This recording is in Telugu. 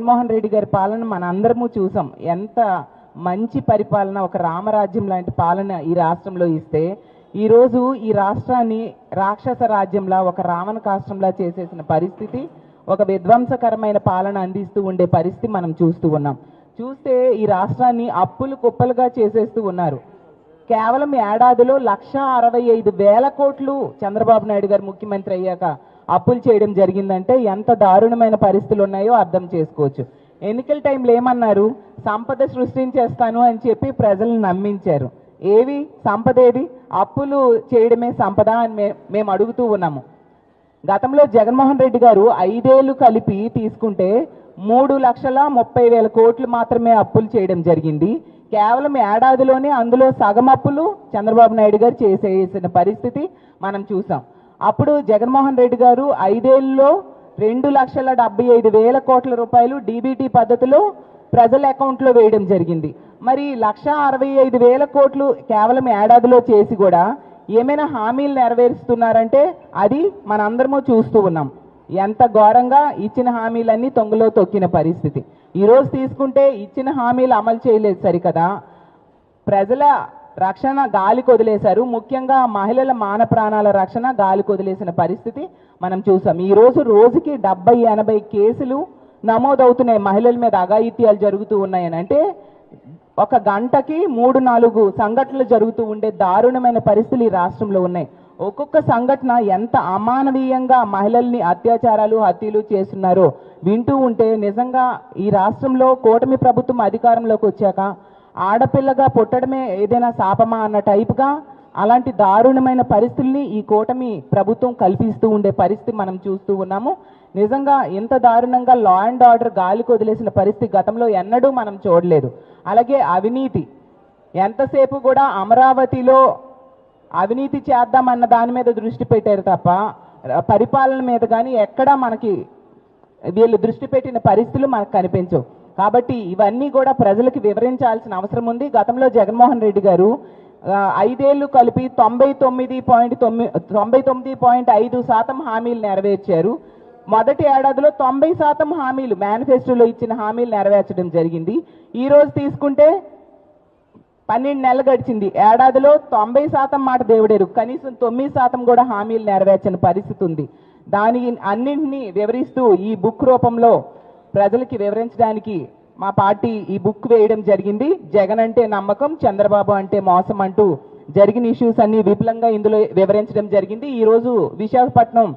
జగన్మోహన్ రెడ్డి గారి పాలన మన అందరము చూసాం. ఎంత మంచి పరిపాలన, ఒక రామరాజ్యం లాంటి పాలన ఈ రాష్ట్రంలో ఇస్తే ఈరోజు ఈ రాష్ట్రాన్ని రాక్షస రాజ్యంలా, ఒక రావణ కాష్టంలా చేసేసిన పరిస్థితి, ఒక విధ్వంసకరమైన పాలన అందిస్తూ ఉండే పరిస్థితి మనం చూస్తూ ఉన్నాం. చూస్తే ఈ రాష్ట్రాన్ని అప్పులు కుప్పలుగా చేసేస్తూ ఉన్నారు. కేవలం ఏడాదిలో 1,65,000 కోట్లు చంద్రబాబు నాయుడు గారు ముఖ్యమంత్రి అయ్యాక అప్పులు చేయడం జరిగిందంటే ఎంత దారుణమైన పరిస్థితులు ఉన్నాయో అర్థం చేసుకోవచ్చు. ఎన్నికల టైంలో ఏమన్నారు, సంపద సృష్టించేస్తాను అని చెప్పి ప్రజలను నమ్మించారు. ఏవి సంపద, ఏది అప్పులు చేయడమే సంపద అని మేము అడుగుతూ ఉన్నాము. గతంలో జగన్మోహన్ రెడ్డి గారు 5 ఏళ్ళు కలిపి తీసుకుంటే 3,30,000 కోట్లు మాత్రమే అప్పులు చేయడం జరిగింది. కేవలం ఏడాదిలోనే అందులో సగం అప్పులు చంద్రబాబు నాయుడు గారు చేసేసిన పరిస్థితి మనం చూసాం. అప్పుడు జగన్మోహన్ రెడ్డి గారు 5 ఏళ్ళలో 2,75,000 కోట్ల రూపాయలు డీబీటీ పద్ధతిలో ప్రజల అకౌంట్లో వేయడం జరిగింది. మరి 1,65,000 కోట్లు కేవలం ఏడాదిలో చేసి కూడా ఏమైనా హామీలు నెరవేరుస్తున్నారంటే అది మనందరము చూస్తూ ఉన్నాం. ఎంత ఘోరంగా ఇచ్చిన హామీలన్నీ తొంగలో తొక్కిన పరిస్థితి. ఈరోజు తీసుకుంటే ఇచ్చిన హామీలు అమలు చేయలేదు సరికదా, ప్రజల రక్షణ గాలికి వదిలేశారు. ముఖ్యంగా మహిళల మాన ప్రాణాల రక్షణ గాలికి వదిలేసిన పరిస్థితి మనం చూసాం. ఈరోజు రోజుకి 70-80 కేసులు నమోదవుతున్నాయి, మహిళల మీద అఘాయిత్యాలు జరుగుతూ ఉన్నాయని. అంటే ఒక గంటకి 3-4 సంఘటనలు జరుగుతూ ఉండే దారుణమైన పరిస్థితులు ఈ రాష్ట్రంలో ఉన్నాయి. ఒక్కొక్క సంఘటన ఎంత అమానవీయంగా మహిళల్ని అత్యాచారాలు, హత్యలు చేస్తున్నారో వింటూ ఉంటే నిజంగా ఈ రాష్ట్రంలో కూటమి ప్రభుత్వం అధికారంలోకి వచ్చాక ఆడపిల్లగా పుట్టడమే ఏదైనా శాపమా అన్న టైపుగా అలాంటి దారుణమైన పరిస్థితుల్ని ఈ కూటమి ప్రభుత్వం కల్పిస్తూ ఉండే పరిస్థితి మనం చూస్తూ ఉన్నాము. నిజంగా ఇంత దారుణంగా లా అండ్ ఆర్డర్ గాలికి వదిలేసిన పరిస్థితి గతంలో ఎన్నడూ మనం చూడలేదు. అలాగే అవినీతి, ఎంతసేపు కూడా అమరావతిలో అవినీతి చేద్దామన్న దాని మీద దృష్టి పెట్టారు తప్ప పరిపాలన మీద కానీ ఎక్కడా మనకి వీళ్ళు దృష్టి పెట్టిన పరిస్థితులు మనకు కనిపించవు. కాబట్టి ఇవన్నీ కూడా ప్రజలకు వివరించాల్సిన అవసరం ఉంది. గతంలో జగన్మోహన్ రెడ్డి గారు 5 ఏళ్ళు కలిపి 99.5% హామీలు నెరవేర్చారు. మొదటి ఏడాదిలో 90% హామీలు, మేనిఫెస్టోలో ఇచ్చిన హామీలు నెరవేర్చడం జరిగింది. ఈ రోజు తీసుకుంటే 12 నెలలు గడిచింది, ఏడాదిలో 90% మాట దేవుడేరు, కనీసం 9% కూడా హామీలు నెరవేర్చని పరిస్థితి ఉంది. దాని అన్నింటినీ వివరిస్తూ ఈ బుక్ రూపంలో ప్రజలకి వివరించడానికి మా పార్టీ ఈ బుక్ వేయడం జరిగింది. జగన్ అంటే నమ్మకం, చంద్రబాబు అంటే మోసం అంటూ జరిగిన ఇష్యూస్ అన్ని విపులంగా ఇందులో వివరించడం జరిగింది. ఈరోజు విశాఖపట్నం